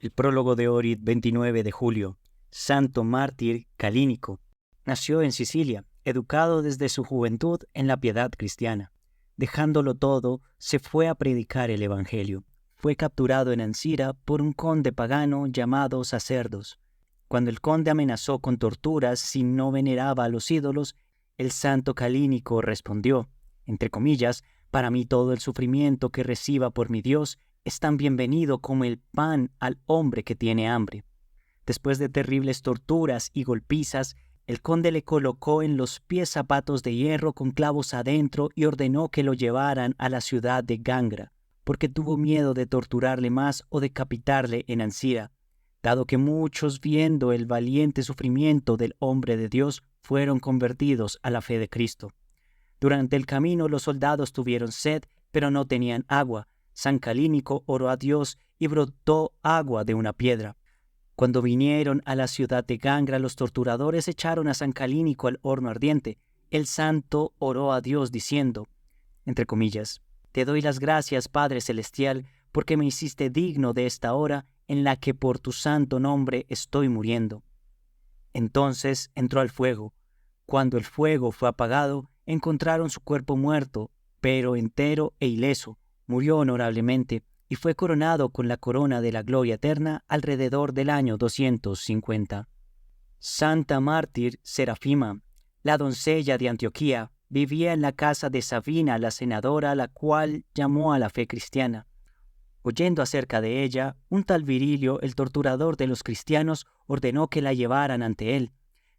El prólogo de Orid, 29 de julio. Santo mártir Calínico. Nació en Sicilia, educado desde su juventud en la piedad cristiana. Dejándolo todo, se fue a predicar el Evangelio. Fue capturado en Ancira por un conde pagano llamado Sacerdos. Cuando el conde amenazó con torturas si no veneraba a los ídolos, el santo Calínico respondió, entre comillas, «Para mí todo el sufrimiento que reciba por mi Dios es tan bienvenido como el pan al hombre que tiene hambre». Después de terribles torturas y golpizas, el conde le colocó en los pies zapatos de hierro con clavos adentro y ordenó que lo llevaran a la ciudad de Gangra, porque tuvo miedo de torturarle más o decapitarle en Ancira, dado que muchos, viendo el valiente sufrimiento del hombre de Dios, fueron convertidos a la fe de Cristo. Durante el camino los soldados tuvieron sed, pero no tenían agua. San Calínico oró a Dios y brotó agua de una piedra. Cuando vinieron a la ciudad de Gangra, los torturadores echaron a San Calínico al horno ardiente. El santo oró a Dios diciendo, entre comillas, «Te doy las gracias, Padre Celestial, porque me hiciste digno de esta hora en la que por tu santo nombre estoy muriendo». Entonces entró al fuego. Cuando el fuego fue apagado, encontraron su cuerpo muerto, pero entero e ileso. Murió honorablemente y fue coronado con la corona de la gloria eterna alrededor del año 250. Santa mártir Serafima, la doncella de Antioquía, vivía en la casa de Sabina, la senadora, la cual llamó a la fe cristiana. Oyendo acerca de ella, un tal Virilio, el torturador de los cristianos, ordenó que la llevaran ante él.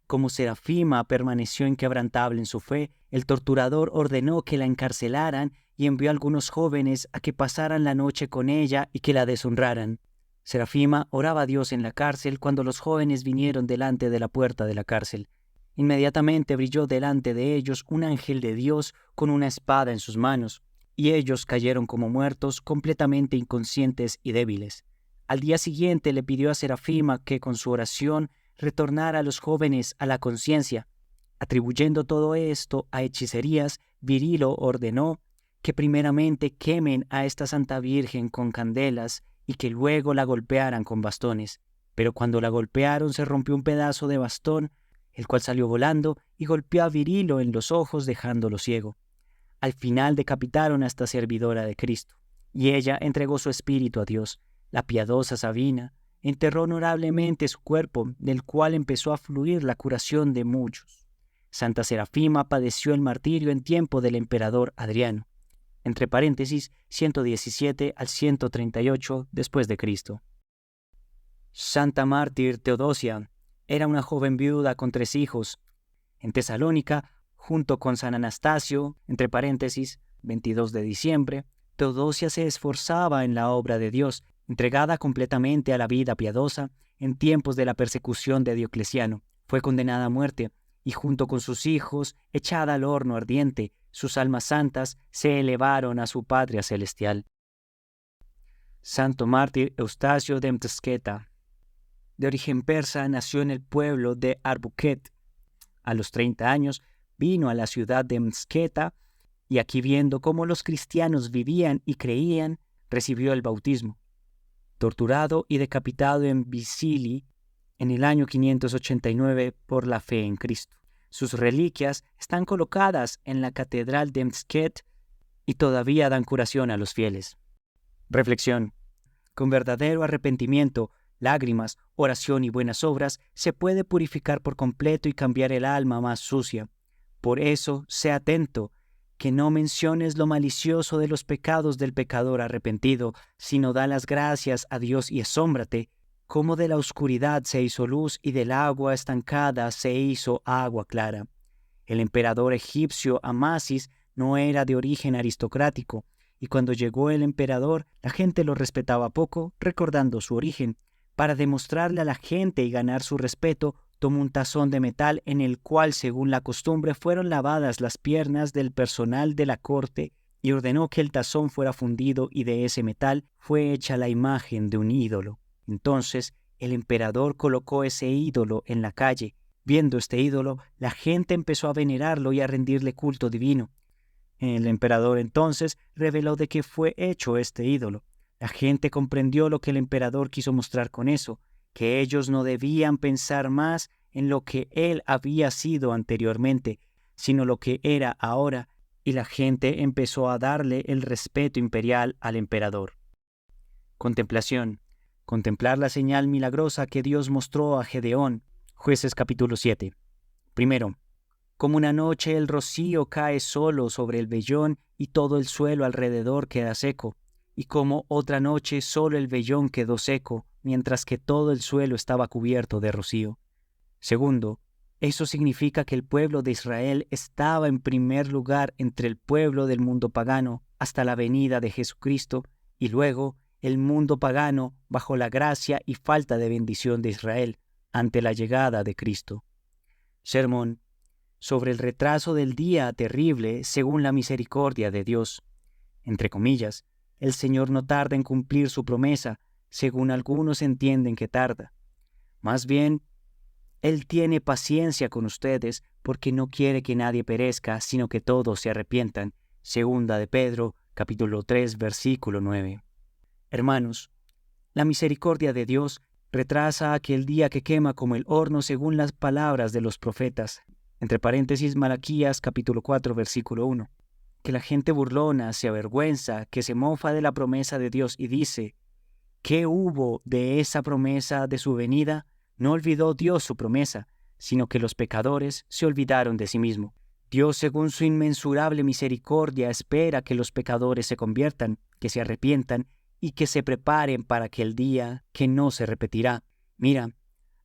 Como Serafima permaneció inquebrantable en su fe, el torturador ordenó que la encarcelaran y envió a algunos jóvenes a que pasaran la noche con ella y que la deshonraran. Serafima oraba a Dios en la cárcel cuando los jóvenes vinieron delante de la puerta de la cárcel. Inmediatamente brilló delante de ellos un ángel de Dios con una espada en sus manos, y ellos cayeron como muertos, completamente inconscientes y débiles. Al día siguiente le pidió a Serafima que con su oración retornara a los jóvenes a la conciencia. Atribuyendo todo esto a hechicerías, Virilo ordenó que primeramente quemen a esta Santa Virgen con candelas y que luego la golpearan con bastones. Pero cuando la golpearon se rompió un pedazo de bastón, el cual salió volando y golpeó a Virilo en los ojos dejándolo ciego. Al final decapitaron a esta servidora de Cristo, y ella entregó su espíritu a Dios. La piadosa Sabina enterró honorablemente su cuerpo, del cual empezó a fluir la curación de muchos. Santa Serafima padeció el martirio en tiempo del emperador Adriano, entre paréntesis 117 al 138 después de Cristo. Santa mártir Teodosia era una joven viuda con 3 hijos. En Tesalónica, junto con San Anastasio, entre paréntesis 22 de diciembre, Teodosia se esforzaba en la obra de Dios, entregada completamente a la vida piadosa. En tiempos de la persecución de Diocleciano, fue condenada a muerte y junto con sus hijos, echada al horno ardiente, sus almas santas se elevaron a su patria celestial. Santo mártir Eustacio de Mtskheta. De origen persa, nació en el pueblo de Arbuket. A los 30 años vino a la ciudad de Mtskheta y aquí, viendo cómo los cristianos vivían y creían, recibió el bautismo. Torturado y decapitado en Visili en el año 589 por la fe en Cristo. Sus reliquias están colocadas en la catedral de Mtskheta y todavía dan curación a los fieles. Reflexión. Con verdadero arrepentimiento, lágrimas, oración y buenas obras, se puede purificar por completo y cambiar el alma más sucia. Por eso, sé atento, que no menciones lo malicioso de los pecados del pecador arrepentido, sino da las gracias a Dios y asómbrate, cómo de la oscuridad se hizo luz y del agua estancada se hizo agua clara. El emperador egipcio Amasis no era de origen aristocrático, y cuando llegó el emperador, la gente lo respetaba poco, recordando su origen. Para demostrarle a la gente y ganar su respeto, tomó un tazón de metal en el cual, según la costumbre, fueron lavadas las piernas del personal de la corte y ordenó que el tazón fuera fundido y de ese metal fue hecha la imagen de un ídolo. Entonces el emperador colocó ese ídolo en la calle. Viendo este ídolo, la gente empezó a venerarlo y a rendirle culto divino. El emperador entonces reveló de qué fue hecho este ídolo. La gente comprendió lo que el emperador quiso mostrar con eso, que ellos no debían pensar más en lo que él había sido anteriormente, sino lo que era ahora, y la gente empezó a darle el respeto imperial al emperador. Contemplación. Contemplar la señal milagrosa que Dios mostró a Gedeón. Jueces capítulo 7. Primero, como una noche el rocío cae solo sobre el vellón y todo el suelo alrededor queda seco, y como otra noche solo el vellón quedó seco, mientras que todo el suelo estaba cubierto de rocío. Segundo, eso significa que el pueblo de Israel estaba en primer lugar entre el pueblo del mundo pagano hasta la venida de Jesucristo, y luego el mundo pagano bajo la gracia y falta de bendición de Israel ante la llegada de Cristo. Sermón sobre el retraso del día terrible según la misericordia de Dios. Entre comillas, el Señor no tarda en cumplir su promesa, según algunos entienden que tarda. Más bien, Él tiene paciencia con ustedes porque no quiere que nadie perezca, sino que todos se arrepientan. Segunda de Pedro, capítulo 3, versículo 9. Hermanos, la misericordia de Dios retrasa aquel día que quema como el horno según las palabras de los profetas. Entre paréntesis, Malaquías, capítulo 4, versículo 1. Que la gente burlona se avergüenza, que se mofa de la promesa de Dios y dice, ¿qué hubo de esa promesa de su venida? No olvidó Dios su promesa, sino que los pecadores se olvidaron de sí mismo. Dios, según su inmensurable misericordia, espera que los pecadores se conviertan, que se arrepientan y que se preparen para aquel día que no se repetirá. Mira,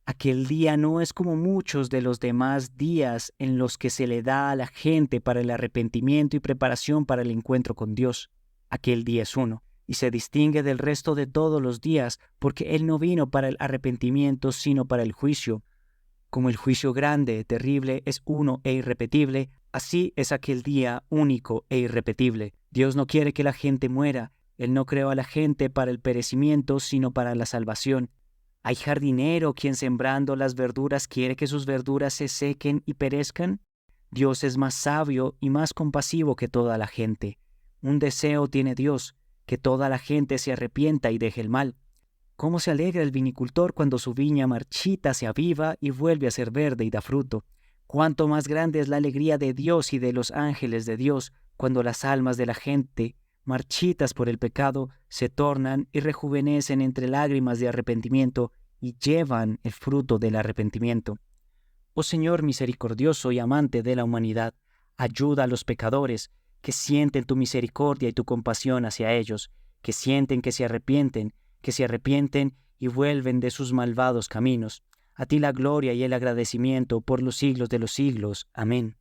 aquel día no es como muchos de los demás días en los que se le da a la gente para el arrepentimiento y preparación para el encuentro con Dios. Aquel día es uno, y se distingue del resto de todos los días, porque Él no vino para el arrepentimiento, sino para el juicio. Como el juicio grande, terrible, es uno e irrepetible, así es aquel día único e irrepetible. Dios no quiere que la gente muera. Él no creó a la gente para el perecimiento, sino para la salvación. ¿Hay jardinero quien sembrando las verduras quiere que sus verduras se sequen y perezcan? Dios es más sabio y más compasivo que toda la gente. Un deseo tiene Dios, que toda la gente se arrepienta y deje el mal. ¿Cómo se alegra el vinicultor cuando su viña marchita se aviva y vuelve a ser verde y da fruto? Cuánto más grande es la alegría de Dios y de los ángeles de Dios cuando las almas de la gente, marchitas por el pecado, se tornan y rejuvenecen entre lágrimas de arrepentimiento y llevan el fruto del arrepentimiento. Oh Señor misericordioso y amante de la humanidad, ayuda a los pecadores que sienten tu misericordia y tu compasión hacia ellos, que sienten que se arrepienten y vuelven de sus malvados caminos. A ti la gloria y el agradecimiento por los siglos de los siglos. Amén.